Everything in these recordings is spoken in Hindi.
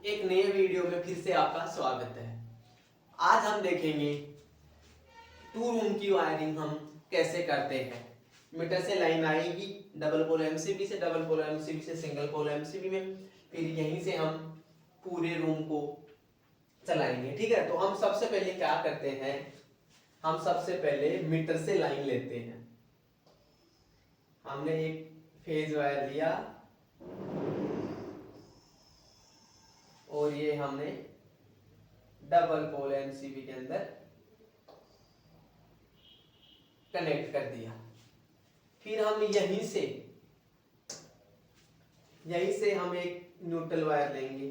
एक नए वीडियो में फिर से आपका स्वागत है। आज हम देखेंगे टू रूम की वायरिंग हम कैसे करते हैं। मीटर से लाइन आएगी डबल पोल एमसीबी से, डबल पोल एमसीबी से सिंगल पोल एमसीबी में, फिर यहीं से हम पूरे रूम को चलाएंगे। ठीक है, तो हम सबसे पहले क्या करते हैं, हम सबसे पहले मीटर से लाइन लेते हैं। हमने एक फेज वायर लिया और ये हमने डबल पोल एमसीबी के अंदर कनेक्ट कर दिया। फिर हम यहीं से हम एक न्यूट्रल वायर लेंगे।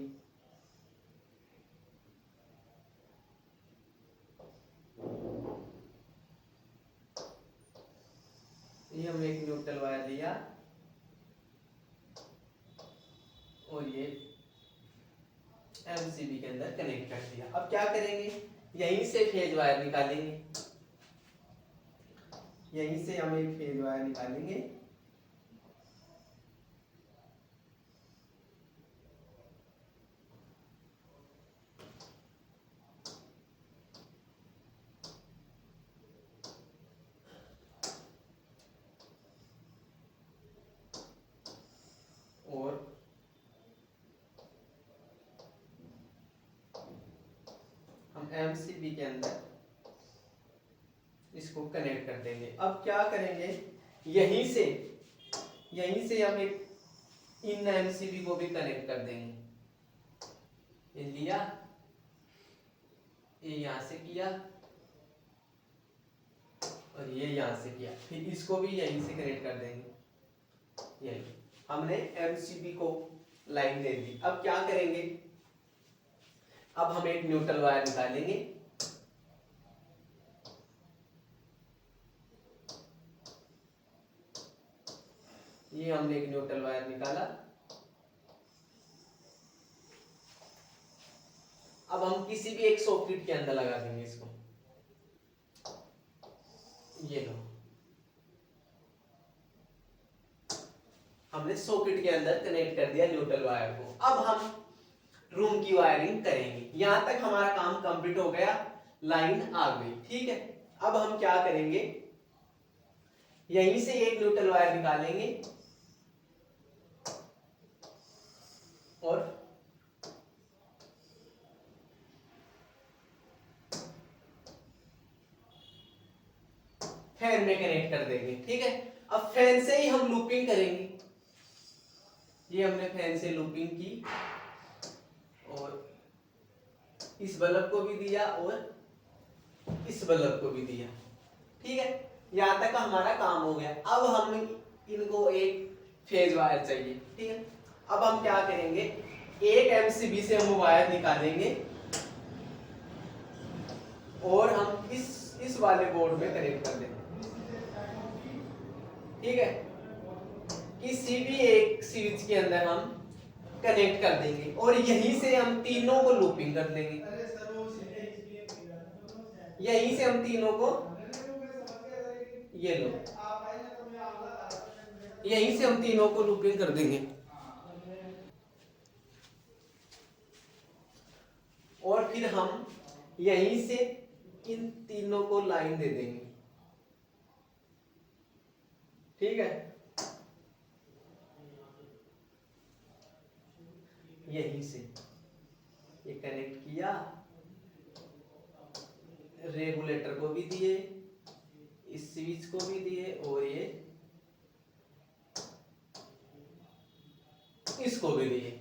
ये हमने एक न्यूट्रल वायर लिया और ये एमसीबी के अंदर कनेक्ट कर दिया। अब क्या करेंगे, यहीं से फेज वायर निकालेंगे। यहीं से हम एक फेज वायर निकालेंगे और हम एमसीबी के अंदर इसको कनेक्ट कर देंगे। अब क्या करेंगे, यहीं से हम एक इन एमसीबी को भी कनेक्ट कर देंगे। ये लिया, ये यहां से किया और ये यहां से किया, फिर इसको भी यहीं से कनेक्ट कर देंगे। यही हमने एमसीबी को लाइन दे दी। अब क्या करेंगे, अब हम एक न्यूट्रल वायर निकालेंगे। ये हमने एक न्यूट्रल वायर निकाला। अब हम किसी भी एक सॉकेट के अंदर लगा देंगे इसको। ये लो, हमने सॉकेट के अंदर कनेक्ट कर दिया न्यूट्रल वायर को। अब हम रूम की वायरिंग करेंगे। यहां तक हमारा काम कंप्लीट हो गया, लाइन आ गई। ठीक है, अब हम क्या करेंगे, यहीं से एक न्यूट्रल वायर निकालेंगे और फैन में कनेक्ट कर देंगे। ठीक है, अब फैन से ही हम लूपिंग करेंगे। ये हमने फैन से लूपिंग की और इस बल्ब को भी दिया और इस बल्ब को भी दिया। ठीक है, यहां तक हमारा काम हो गया। अब हम इनको एक फेज वायर चाहिए। ठीक है, अब हम क्या करेंगे, एक एमसीबी से हम वायर निकालेंगे और हम इस वाले बोर्ड में कनेक्ट कर देंगे। ठीक है, किसी भी एक स्विच के अंदर हम कनेक्ट कर देंगे और यहीं से हम तीनों को लूपिंग कर लेंगे। यहीं से हम तीनों को, ये लो, यहीं से हम तीनों को लूपिंग कर देंगे और फिर हम यहीं से इन तीनों को लाइन दे देंगे। ठीक है, यहीं से ये कनेक्ट किया, रेगुलेटर को भी दिए, इस स्विच को भी दिए और ये इसको भी दिए।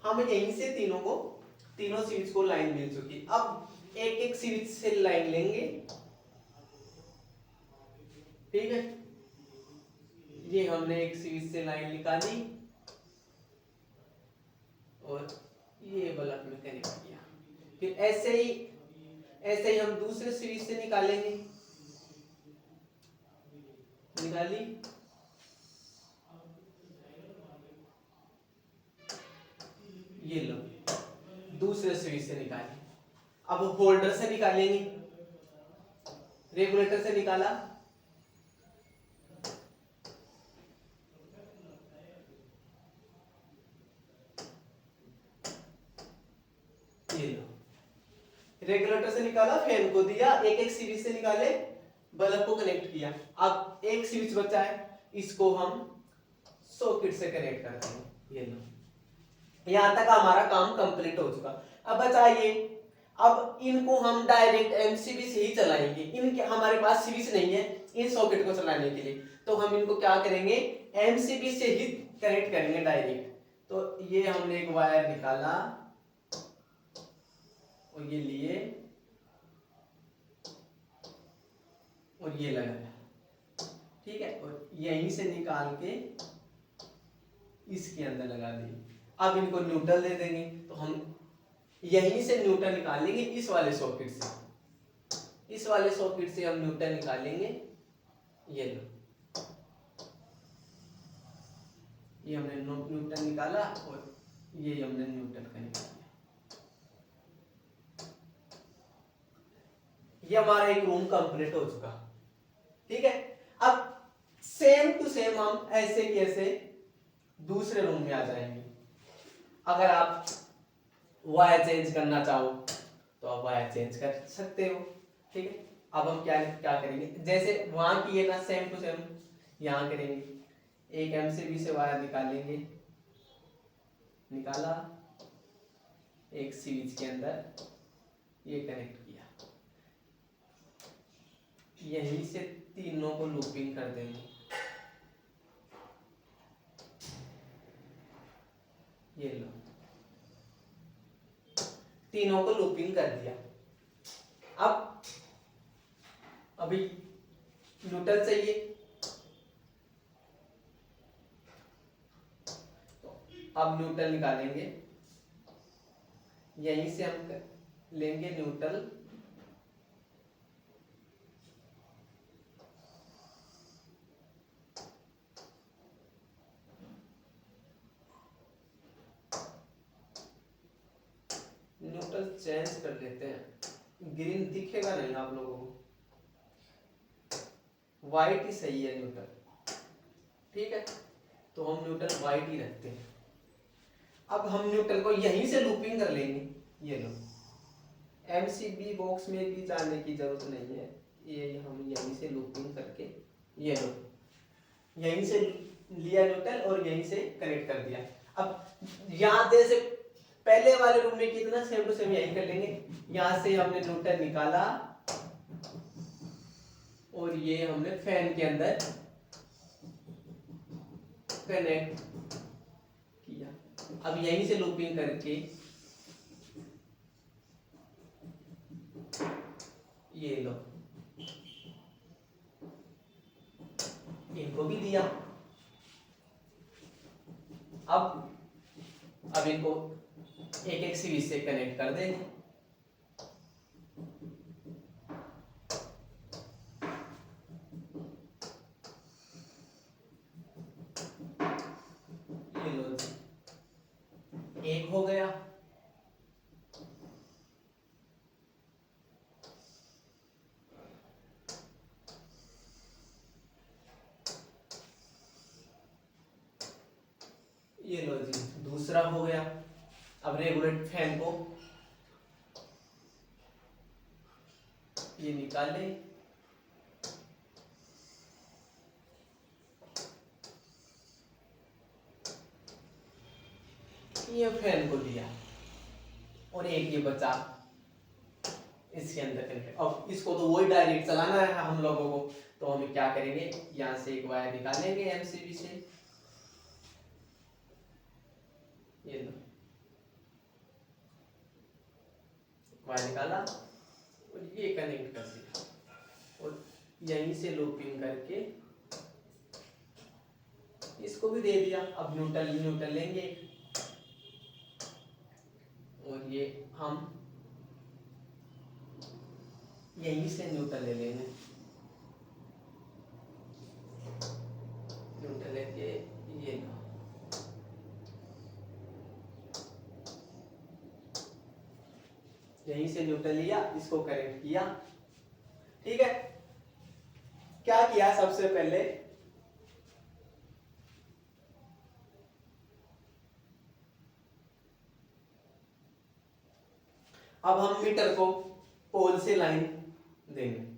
हम यहीं से तीनों स्विच को लाइन मिल चुकी। अब एक एक स्विच से लाइन लेंगे। ठीक है, ये हमने एक स्विच से लाइन निकाली और ये बल्ब में कनेक्ट किया। फिर ऐसे ही हम दूसरे स्विच से निकालेंगे। निकाली, ये लो, दूसरे स्विच से निकाली। अब होल्डर से निकालेंगे, रेगुलेटर से निकाला, ये लो, रेगुलेटर से निकाला, फैन को दिया, एक एक सीरीज से निकाले, बल्ब को कनेक्ट किया। अब एक स्विच बचा है, इसको हम सॉकेट से कनेक्ट करते हैं। ये लो, यहां तक हमारा काम कंप्लीट हो चुका। अब बचाइए, अब इनको हम डायरेक्ट एमसीबी से ही चलाएंगे। इनके हमारे पास स्विच नहीं है इन सॉकेट को चलाने के लिए, तो हम इनको क्या करेंगे, एमसीबी से ही कनेक्ट करेंगे डायरेक्ट। तो ये हमने एक वायर निकाला और ये लिए और ये लगाया, ठीक है, और यहीं से निकाल के इसके अंदर लगा देंगे। अब इनको न्यूट्रल दे देंगे, तो हम यहीं से न्यूट्रल निकालेंगे, इस वाले सॉकेट से, इस वाले सॉकेट से हम न्यूट्रल निकालेंगे। ये लो, ये हमने न्यूट्रल निकाला और ये हमने न्यूट्रल का निकाला। ये हमारा एक रूम कंप्लीट हो चुका, ठीक है। अब सेम टू सेम हम ऐसे कैसे दूसरे रूम में आ जाएंगे। अगर आप वायर चेंज करना चाहो तो आप वायर चेंज कर सकते हो, ठीक है। अब हम क्या क्या करेंगे, जैसे वहां किए ना सेम टू सेम यहां करेंगे। एक एमसीबी से वायर निकालेंगे, निकाला, एक स्विच के अंदर ये कनेक्ट किया, यहीं से तीनों को लूपिंग कर देंगे। ये लो, तीनों को लूपिंग कर दिया। अब अभी न्यूट्रल चाहिए, तो अब न्यूट्रल निकालेंगे, यहीं से हम लेंगे न्यूट्रल, न्यूट्रल चेंज कर लेते हैं। ग्रीन दिखेगा नहीं आप लोगों को, व्हाइट ही सही है न्यूट्रल, ठीक है, तो हम न्यूट्रल व्हाइट ही रखते हैं। अब हम न्यूट्रल को यहीं से लूपिंग कर लेंगे। ये लो, एमसीबी बॉक्स में भी जाने की जरूरत नहीं है, ये हम यहीं से लूपिंग करके, ये लो, यहीं से लिया न्यूट्रल और यहीं से कनेक्ट कर दिया। अब यहां जैसे पहले वाले रूम में कितना सेम टू सेम यही कर लेंगे। यहां से हमने न्यूट्रल निकाला और ये हमने फैन के अंदर कनेक्ट किया। अब यहीं से लूपिंग करके ये लो, इनको भी दिया। अब इनको एक एक सीरीज से कनेक्ट कर देंगे। ये लो, एक हो गया। ये लो जी, दूसरा हो गया। अब रेगुलेट फैन को ये निकाले, ये फैन को दिया और एक ये बचा इसके अंदर कनेक्ट। अब इसको तो वही डायरेक्ट चलाना है हम लोगों को, तो हम क्या करेंगे, यहां से एक वायर निकालेंगे एमसीबी से, ये लो, वायर निकाला और ये कनेक्ट कर दिया और यहीं से लूपिंग करके इसको भी दे दिया। अब न्यूट्रल लेंगे और ये हम यहीं से न्यूट्रल ले लेंगे, न्यूट्रल लेके ये लो, यहीं से न्यूट्रल लिया, इसको कनेक्ट किया, ठीक है। क्या किया, सबसे पहले अब हम मीटर को पोल से लाइन देंगे।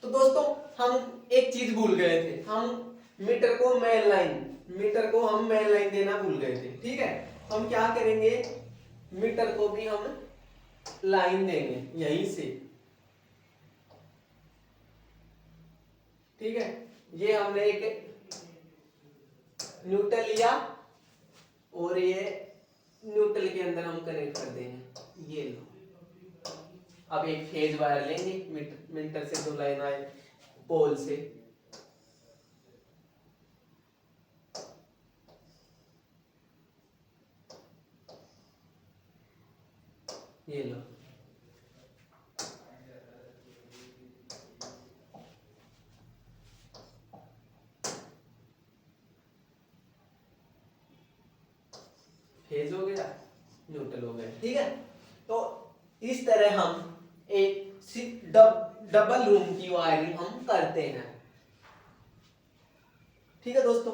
तो दोस्तों हम एक चीज भूल गए थे, हम मीटर को मेन लाइन देना भूल गए थे। ठीक है, हम क्या करेंगे, मीटर को भी हम लाइन देंगे यहीं से। ठीक है, ये हमने एक न्यूट्रल लिया और ये न्यूट्रल के अंदर हम कनेक्ट कर देंगे। ये लो, अब एक फेज वायर लेंगे, मीटर से 2 लाइन आए पोल से, ये लो। फेज हो गया, न्यूट्रल हो गया। ठीक है, तो इस तरह हम एक डबल रूम की वायरिंग हम करते हैं। ठीक है दोस्तों।